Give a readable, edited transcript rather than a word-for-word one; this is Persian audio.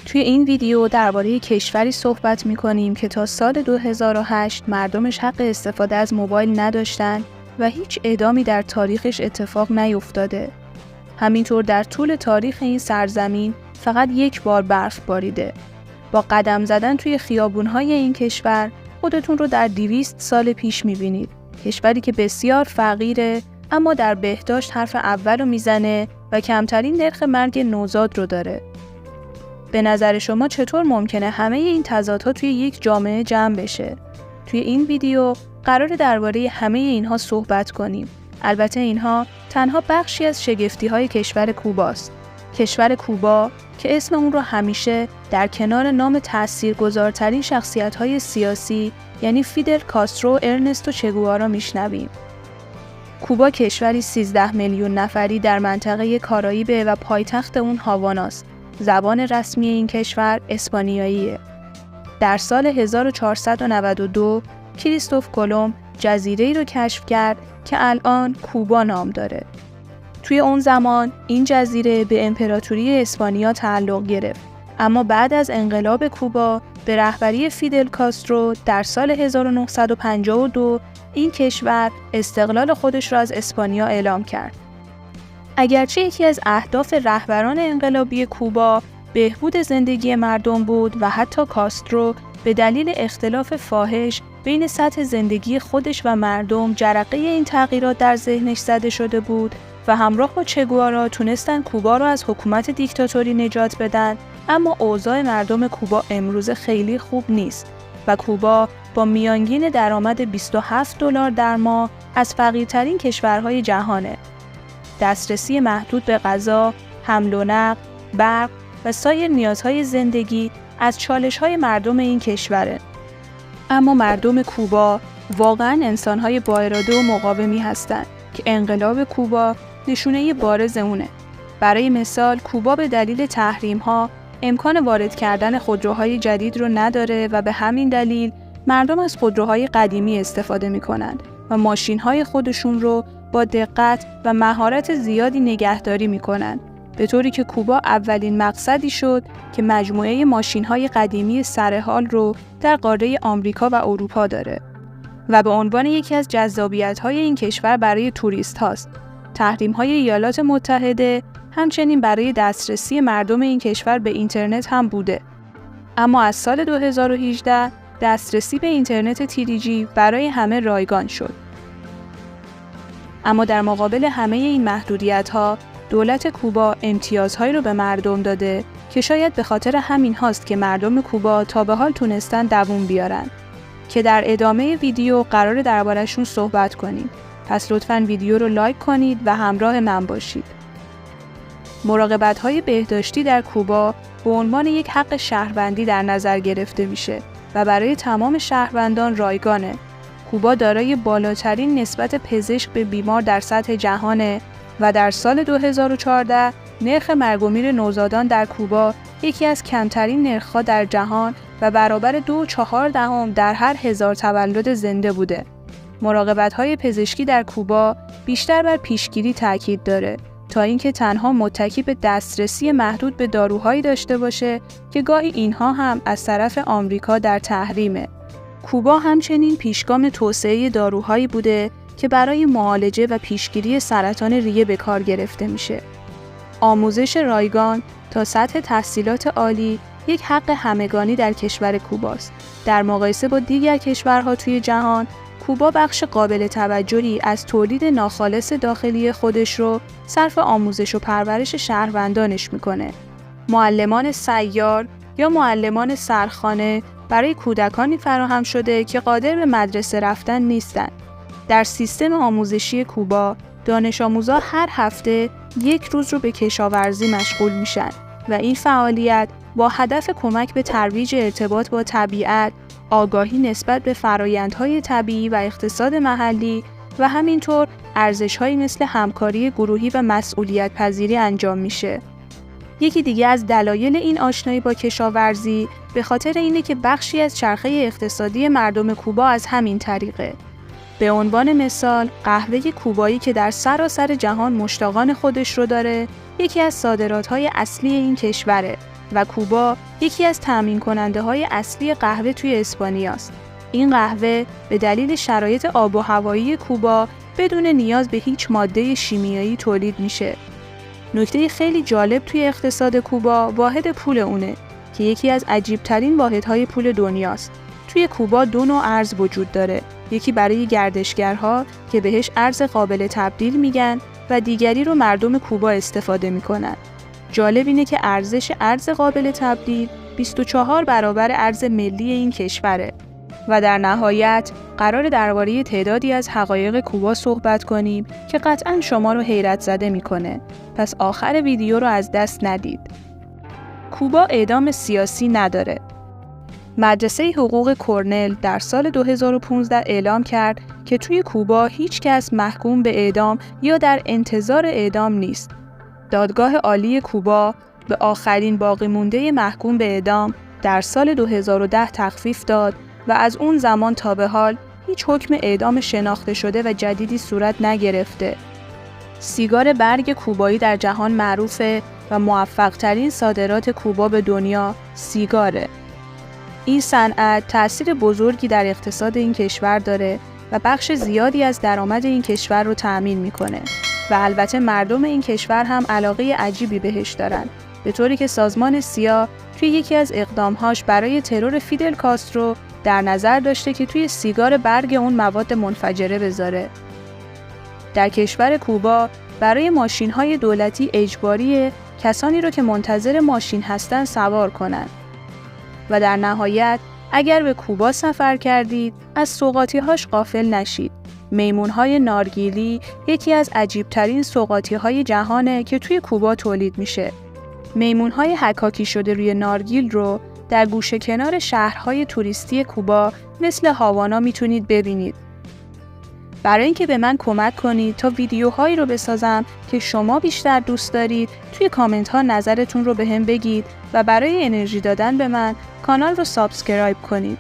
توی این ویدیو درباره کشوری صحبت می‌کنیم که تا سال 2008 مردمش حق استفاده از موبایل نداشتن و هیچ اعدامی در تاریخش اتفاق نیفتاده. همینطور در طول تاریخ این سرزمین فقط یک بار برف باریده. با قدم زدن توی خیابون‌های این کشور خودتون رو در 200 سال پیش می‌بینید. کشوری که بسیار فقیره اما در بهداشت حرف اول رو میزنه و کمترین نرخ مرگ نوزاد رو داره. به نظر شما چطور ممکنه همه این تضادها توی یک جامعه جمع بشه؟ توی این ویدیو قراره درباره همه اینها صحبت کنیم. البته اینها تنها بخشی از شگفتی‌های کشور کوباست. کشور کوبا که اسم اون رو همیشه در کنار نام تاثیرگذارترین شخصیت‌های سیاسی یعنی فیدل کاسترو و ارنستو چه گوارا میشنویم. کوبا کشوری 13 میلیون نفری در منطقه کارائیبه و پایتخت اون هاواناست. زبان رسمی این کشور اسپانیاییه. در سال 1492 کریستوف کلمب جزیره‌ای رو کشف کرد که الان کوبا نام داره. توی اون زمان این جزیره به امپراتوری اسپانیا تعلق گرفت. اما بعد از انقلاب کوبا به رهبری فیدل کاسترو در سال 1952 این کشور استقلال خودش را از اسپانیا اعلام کرد. اگرچه یکی از اهداف رهبران انقلابی کوبا بهبود زندگی مردم بود و حتی کاسترو به دلیل اختلاف فاحش بین سطح زندگی خودش و مردم جرقه این تغییرات در ذهنش زده شده بود و همراه با چه گوارا تونستن کوبا را از حکومت دیکتاتوری نجات بدن، اما اوضاع مردم کوبا امروز خیلی خوب نیست و کوبا با میانگین درآمد $27 در ماه از فقیرترین کشورهای جهانه. دسترسی محدود به غذا، حمل و نقل، برق و سایر نیازهای زندگی از چالش‌های مردم این کشوره. اما مردم کوبا واقعاً انسان‌های با اراده و مقاومی هستند که انقلاب کوبا نشونه بارز اونه. برای مثال کوبا به دلیل تحریم‌ها امکان وارد کردن خودروهای جدید رو نداره و به همین دلیل مردم از خودروهای قدیمی استفاده می‌کنند و ماشین‌های خودشون رو با دقت و مهارت زیادی نگهداری می‌کنند، به طوری که کوبا اولین مقصدی شد که مجموعه ماشین‌های قدیمی سرحال رو در قاره آمریکا و اروپا داره و به عنوان یکی از جذابیت‌های این کشور برای توریست هاست. تحریم‌های ایالات متحده همچنین برای دسترسی مردم این کشور به اینترنت هم بوده. اما از سال 2018 دسترسی به اینترنت تیریجی برای همه رایگان شد. اما در مقابل همه این محدودیت‌ها دولت کوبا امتیازهایی رو به مردم داده که شاید به خاطر همین هاست که مردم کوبا تا به حال تونستن دووم بیارن که در ادامه ویدیو قراره درباره‌شون صحبت کنیم. پس لطفاً ویدیو رو لایک کنید و همراه من باشید. مراقبت‌های بهداشتی در کوبا به عنوان یک حق شهروندی در نظر گرفته میشه و برای تمام شهروندان رایگانه. کوبا دارای بالاترین نسبت پزشک به بیمار در سطح جهانه و در سال 2014 نرخ مرگ و میر نوزادان در کوبا یکی از کمترین نرخ‌ها در جهان و برابر 2.4 در هر 1000 تولد زنده بوده. مراقبت‌های پزشکی در کوبا بیشتر بر پیشگیری تاکید داره تا اینکه تنها متکی به دسترسی محدود به داروهایی داشته باشه که گاهی اینها هم از طرف آمریکا در تحریمه. کوبا همچنین پیشگام توسعه داروهایی بوده که برای معالجه و پیشگیری سرطان ریه به کار گرفته میشه. آموزش رایگان تا سطح تحصیلات عالی یک حق همگانی در کشور کوباست. در مقایسه با دیگر کشورها توی جهان، کوبا بخش قابل توجهی از تولید ناخالص داخلی خودش رو صرف آموزش و پرورش شهروندانش میکنه. معلمان سیار یا معلمان سرخانه برای کودکانی فراهم شده که قادر به مدرسه رفتن نیستن. در سیستم آموزشی کوبا، دانش آموزا هر هفته یک روز رو به کشاورزی مشغول میشن و این فعالیت با هدف کمک به ترویج ارتباط با طبیعت، آگاهی نسبت به فرآیندهای طبیعی و اقتصاد محلی و همینطور ارزش‌هایی مثل همکاری گروهی و مسئولیت پذیری انجام میشه. یکی دیگه از دلایل این آشنایی با کشاورزی به خاطر اینه که بخشی از چرخه اقتصادی مردم کوبا از همین طریقه. به عنوان مثال، قهوه کوبایی که در سراسر جهان مشتاقان خودش رو داره، یکی از صادرات‌های اصلی این کشوره و کوبا یکی از تامین کننده های اصلی قهوه توی اسپانیاست. این قهوه به دلیل شرایط آب و هوایی کوبا بدون نیاز به هیچ ماده شیمیایی تولید میشه. نکته خیلی جالب توی اقتصاد کوبا واحد پول اونه که یکی از عجیب‌ترین واحدهای پول دنیاست. توی کوبا 2 نوع ارز وجود داره. یکی برای گردشگرها که بهش ارز قابل تبدیل میگن و دیگری رو مردم کوبا استفاده میکنن. جالب اینه که ارزش ارز قابل تبدیل 24 برابر ارز ملی این کشوره. و در نهایت قرار درباره تعدادی از حقایق کوبا صحبت کنیم که قطعاً شما رو حیرت زده میکنه. پس آخر ویدیو رو از دست ندید. کوبا اعدام سیاسی نداره. مدرسه حقوق کرنل در سال 2015 اعلام کرد که توی کوبا هیچ کس محکوم به اعدام یا در انتظار اعدام نیست. دادگاه عالی کوبا به آخرین باقی مونده محکوم به اعدام در سال 2010 تخفیف داد و از اون زمان تا به حال هیچ حکم اعدام شناخته شده و جدیدی صورت نگرفته. سیگار برگ کوبایی در جهان معروفه و موفق‌ترین صادرات کوبا به دنیا سیگاره. این صنعت تأثیر بزرگی در اقتصاد این کشور داره و بخش زیادی از درآمد این کشور رو تأمین میکنه و البته مردم این کشور هم علاقه عجیبی بهش دارن، به طوری که سازمان سیا توی یکی از اقدامهاش برای ترور فیدل کاسترو در نظر داشته که توی سیگار برگ اون مواد منفجره بذاره. در کشور کوبا برای ماشین‌های دولتی اجباریه کسانی رو که منتظر ماشین هستن سوار کنن. و در نهایت اگر به کوبا سفر کردید از سوغاتی‌هاش غافل نشید. میمون‌های نارگیلی یکی از عجیب‌ترین سوغاتی‌های جهانه که توی کوبا تولید میشه. میمون‌های حکاکی شده روی نارگیل رو در گوشه کنار شهرهای توریستی کوبا مثل هاوانا میتونید ببینید. برای اینکه به من کمک کنید تا ویدیوهایی رو بسازم که شما بیشتر دوست دارید، توی کامنت ها نظرتون رو بهم بگید و برای انرژی دادن به من کانال رو سابسکرایب کنید.